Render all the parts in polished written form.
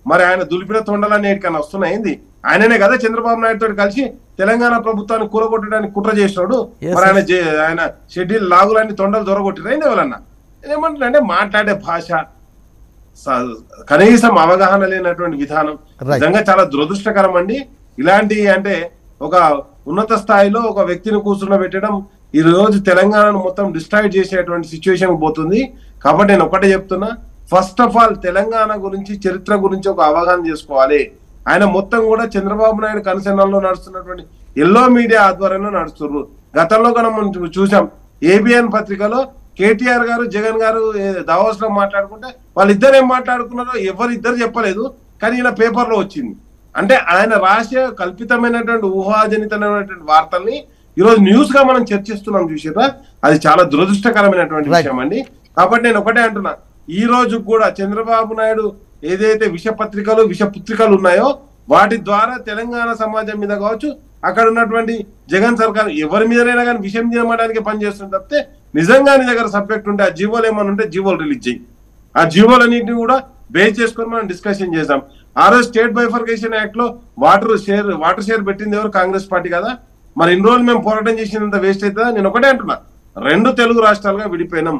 మరి ఆయన దులిపిన తొండలన్నీ ఎక్కడికన్నా వస్తున్నాయింది? ఆయననే కదా చంద్రబాబు నాయుడు తోటి కలిసి తెలంగాణ ప్రభుత్వాన్ని కూలగొట్టడానికి కుట్ర చేసినాడు. మరి ఆయన షెడ్యూల్ లాగులన్నీ తొండలు దొరగొట్టిరైంది ఎవరన్నా? ఏమంటారంటే మాట్లాడే భాష, కనీసం అవగాహన లేనటువంటి విధానం నిజంగా చాలా దురదృష్టకరం అండి. ఇలాంటి అంటే ఒక ఉన్నత స్థాయిలో ఒక వ్యక్తిని కూర్చుండబెట్టడం ఈ రోజు తెలంగాణను మొత్తం డిస్ట్రాక్ట్ చేసేటువంటి సిచ్యువేషన్ పోతుంది. కాబట్టి నేను ఒకటే చెప్తున్నా, ఫస్ట్ ఆఫ్ ఆల్ తెలంగాణ గురించి, చరిత్ర గురించి ఒక అవగాహన చేసుకోవాలి. ఆయన మొత్తం కూడా చంద్రబాబు నాయుడు కన్సర్న్లో నడుస్తున్నటువంటి ఎల్లో మీడియా ఆధ్వర్యంలో నడుస్తున్నారు. గతంలో కూడా మనం చూసాం, ఏబిఎన్ పత్రికలో కేటీఆర్ గారు జగన్ గారు దావోస్ లో మాట్లాడుకుంటే వాళ్ళిద్దరు ఏం మాట్లాడుకున్నారో ఎవరిద్దరు చెప్పలేదు, కానీ ఈయన పేపర్లో వచ్చింది. అంటే ఆయన రాసే కల్పితమైనటువంటి ఊహాజనితమైనటువంటి వార్తల్ని ఈరోజు న్యూస్ గా మనం చర్చిస్తున్నాం చూసారా, అది చాలా దురదృష్టకరమైనటువంటి విషయం అండి. కాబట్టి నేను ఒకటే అంటున్నా, ఈ రోజు కూడా చంద్రబాబు నాయుడు ఏదైతే విషపత్రికలు విషపుత్రికలు ఉన్నాయో వాటి ద్వారా తెలంగాణ సమాజం మీద కావచ్చు, అక్కడ ఉన్నటువంటి జగన్ సర్కార్ ఎవరి మీదైనా కానీ విషయం చేయడానికి పనిచేస్తుంది తప్పితే నిజంగా నీ దగ్గర సబ్జెక్ట్ ఉంటే ఆ జీవోలు ఏమైనా ఉంటే జీవోలు రిలీజ్ చేయి. ఆ జీవోలన్నింటినీ కూడా బేస్ చేసుకొని మనం డిస్కషన్ చేద్దాం. ఆ రోజు స్టేట్ బైఫర్కేషన్ యాక్ట్ లో వాటర్ షేర్ పెట్టింది ఎవరు? కాంగ్రెస్ పార్టీ కదా. మరి ఇన్ని రోజులు మేము పోరాటం చేసినంత వేస్ట్ అవుతుందా? నేను ఒకటే అంటున్నా, 2 తెలుగు రాష్ట్రాలుగా విడిపోయినాం.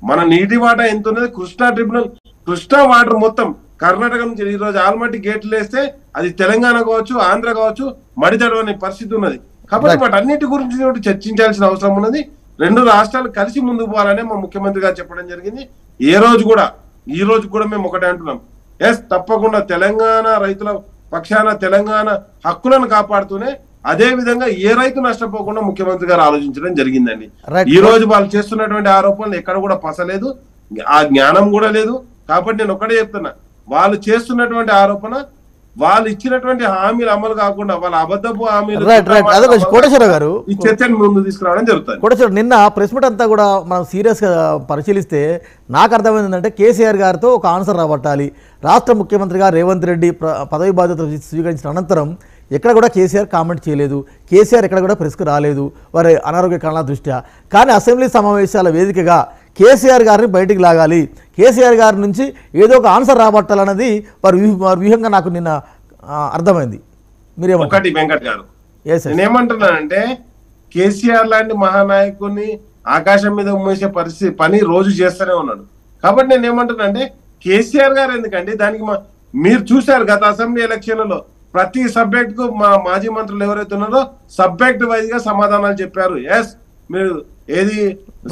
మన నీటి వాటా ఎంత ఉన్నది? కృష్ణా ట్రిబ్యునల్, కృష్ణా వాటర్ మొత్తం కర్ణాటక నుంచి ఈ రోజు ఆల్మట్టి గేట్లు వేస్తే అది తెలంగాణ కావచ్చు, ఆంధ్ర కావచ్చు, మడితడవని పరిస్థితి ఉన్నది. కాబట్టి వాటి అన్నిటి గురించి చర్చించాల్సిన అవసరం ఉన్నది. 2 రాష్ట్రాలు కలిసి ముందుకు పోవాలనే మా ముఖ్యమంత్రి గారు చెప్పడం జరిగింది. ఈ రోజు కూడా మేము ఒకటే అంటున్నాం, ఎస్ తప్పకుండా తెలంగాణ రైతుల పక్షాన తెలంగాణ హక్కులను కాపాడుతూనే అదే విధంగా ఏ రైతు నష్టపోకుండా ముఖ్యమంత్రి గారు ఆలోచించడం జరిగిందండి. ఈ రోజు వాళ్ళు చేస్తున్నటువంటి ఆరోపణలు ఎక్కడ కూడా పసలేదు, ఆ జ్ఞానం కూడా లేదు. కాబట్టి నేను ఒకటే చెప్తున్నా, వాళ్ళు చేస్తున్నటువంటి ఆరోపణ వాళ్ళు ఇచ్చినటువంటి హామీలు అమలు కాకుండా వాళ్ళ అబద్ధపు హామీలు కోటేశ్వర గారు ఈ చర్చను ముందు తీసుకురావడం జరుగుతుంది. కోటేశ్వర నిన్న ప్రెస్ మీట్ అంతా కూడా మనం సీరియస్ గా పరిశీలిస్తే నాకు అర్థమైంది ఏంటంటే కేసీఆర్ గారితో ఒక ఆన్సర్ రాబట్టాలి. రాష్ట్ర ముఖ్యమంత్రిగా రేవంత్ రెడ్డి పదవి బాధ్యతలు స్వీకరించిన అనంతరం ఎక్కడ కూడా కేసీఆర్ కామెంట్ చేయలేదు, కేసీఆర్ ఎక్కడ కూడా ప్రెస్కు రాలేదు వారి అనారోగ్య కారణాల దృష్ట్యా. కానీ అసెంబ్లీ సమావేశాల వేదికగా కేసీఆర్ గారిని బయటికి లాగాలి, కేసీఆర్ గారి నుంచి ఏదో ఒక ఆన్సర్ రాబట్టాలన్నది వారి వ్యూహంగా నాకు నిన్న అర్థమైంది. ఒకటి వెంకట్ గారు, నేనేమంటున్నానంటే కేసీఆర్ లాంటి మహానాయకుడిని ఆకాశం మీద ఉమ్మేసే పరిస్థితి పని రోజు చేస్తూనే ఉన్నాడు. కాబట్టి నేను ఏమంటున్నా అంటే కేసీఆర్ గారు ఎందుకండి దానికి మీరు చూశారు గత అసెంబ్లీ ఎలక్షన్లలో ప్రతి సబ్జెక్ట్ కు మా మాజీ మంత్రులు ఎవరైతే ఉన్నారో సబ్జెక్ట్ వైజ్ గా సమాధానాలు చెప్పారు. ఎస్ మీరు ఏది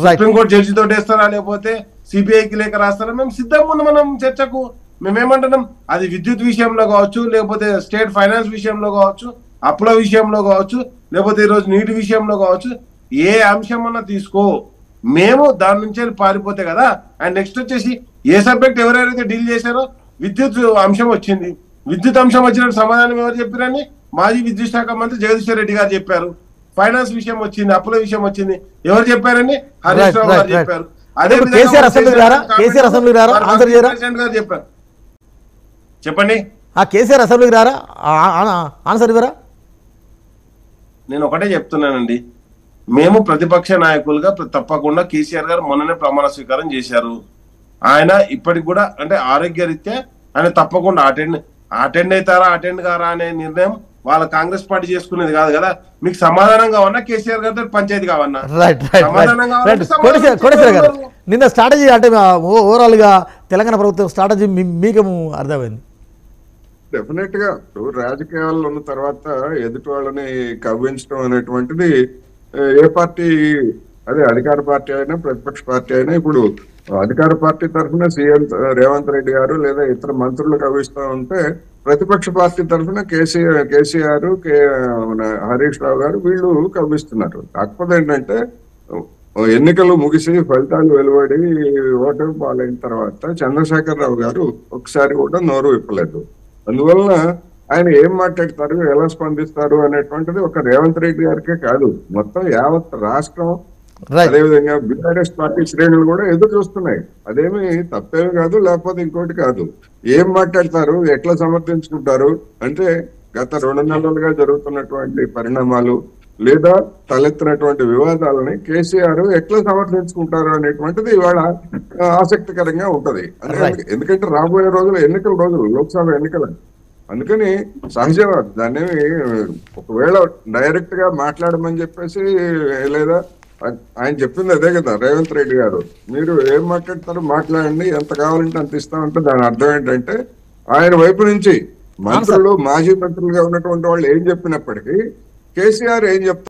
సుప్రీంకోర్టు జడ్జి తోటి వేస్తారా లేకపోతే సిబిఐకి లేఖ రాస్తారా, మేము సిద్ధంగా ఉన్నాం మనం చర్చకు. మేమేమంటున్నాం, అది విద్యుత్ విషయంలో కావచ్చు, లేకపోతే స్టేట్ ఫైనాన్స్ విషయంలో కావచ్చు, అప్పుల విషయంలో కావచ్చు, లేకపోతే ఈరోజు నీటి విషయంలో కావచ్చు, ఏ అంశం అన్నా తీసుకో, మేము దాని నుంచి పారిపోతే కదా. అండ్ నెక్స్ట్ వచ్చేసి ఏ సబ్జెక్ట్ ఎవరెవరైతే డీల్ చేశారో విద్యుత్ అంశం వచ్చింది, విద్యుత్ అంశం వచ్చినట్టు సమాధానం ఎవరు చెప్పారని మాజీ విద్యుత్ శాఖ మంత్రి జగదీశ్వర్ రెడ్డి గారు చెప్పారు. ఫైనాన్స్ విషయం వచ్చింది, అప్పుల విషయం వచ్చింది, ఎవరు చెప్పారని హరీష్ రావు గారు చెప్పారు. అదే చెప్పారు. చెప్పండి, కేసీఆర్ అసెంబ్లీకి రారా ఆన్సర్ ఇవ్వరా? నేను ఒకటే చెప్తున్నానండి, మేము ప్రతిపక్ష నాయకులుగా తప్పకుండా కేసీఆర్ గారు మొన్ననే ప్రమాణ స్వీకారం చేశారు. ఆయన ఇప్పటికి కూడా అంటే ఆరోగ్య రీత్యా ఆయన తప్పకుండా అటెండ్ అవుతారా అటెండ్ కారా అనే నిర్ణయం వాళ్ళ కాంగ్రెస్ పార్టీ చేసుకునేది కాదు కదా. మీకు సమాధానం కావన్నా కేసీఆర్ గారితో పంచాయతీ కావన్నా నిన్న స్ట్రాటజీ అంటే ఓవరాల్ గా తెలంగాణ ప్రభుత్వం స్ట్రాటజీ మీకేమో అర్థమైంది. డెఫినెట్ గా రాజకీయాల్లో ఉన్న తర్వాత ఎదుటి వాళ్ళని కవ్వించడం అనేటువంటిది ఏ పార్టీ, అదే అధికార పార్టీ అయినా ప్రతిపక్ష పార్టీ అయినా, ఇప్పుడు అధికార పార్టీ తరఫున సీఎం రేవంత్ రెడ్డి గారు లేదా ఇతర మంత్రులు కవిస్తూ ఉంటే ప్రతిపక్ష పార్టీ తరఫున కేసీఆర్ హరీష్ రావు గారు వీళ్ళు కవ్విస్తున్నారు. కాకపోతే ఏంటంటే ఎన్నికలు ముగిసి ఫలితాలు వెలువడి ఓటమి పాలైన తర్వాత చంద్రశేఖర్ రావు గారు ఒకసారి కూడా నోరు విప్పలేదు. అందువలన ఆయన ఏం మాట్లాడతారు, ఎలా స్పందిస్తారు అనేటువంటిది ఒక రేవంత్ రెడ్డి గారికే కాదు, మొత్తం యావత్ రాష్ట్రం, అదేవిధంగా బీఆర్ఎస్ పార్టీ శ్రేణులు కూడా ఎదురు చూస్తున్నాయి. అదేమి తప్పేమి కాదు, లేకపోతే ఇంకోటి కాదు. ఏం మాట్లాడతారు, ఎట్లా సమర్థించుకుంటారు అంటే గత 2 నెలలుగా జరుగుతున్నటువంటి పరిణామాలు, లేదా తలెత్తినటువంటి వివాదాలని కేసీఆర్ ఎట్లా సమర్థించుకుంటారు అనేటువంటిది ఇవాళ ఆసక్తికరంగా ఉంటది. ఎందుకంటే రాబోయే రోజులు ఎన్నికల రోజులు, లోక్సభ ఎన్నికలు. అందుకని సహజం దాన్ని ఒకవేళ డైరెక్ట్ గా మాట్లాడమని చెప్పేసి, లేదా ఆయన చెప్పింది అదే కదా రేవంత్ రెడ్డి గారు, మీరు ఏం మాట్లాడతారో మాట్లాడండి, ఎంత కావాలంటే అంత ఇస్తామంటే దాని అర్థం ఏంటంటే ఆయన వైపు నుంచి మంత్రులు, మాజీ మంత్రులుగా ఉన్నటువంటి వాళ్ళు ఏం చెప్పినప్పటికీ కేసీఆర్ ఏం చెప్తారు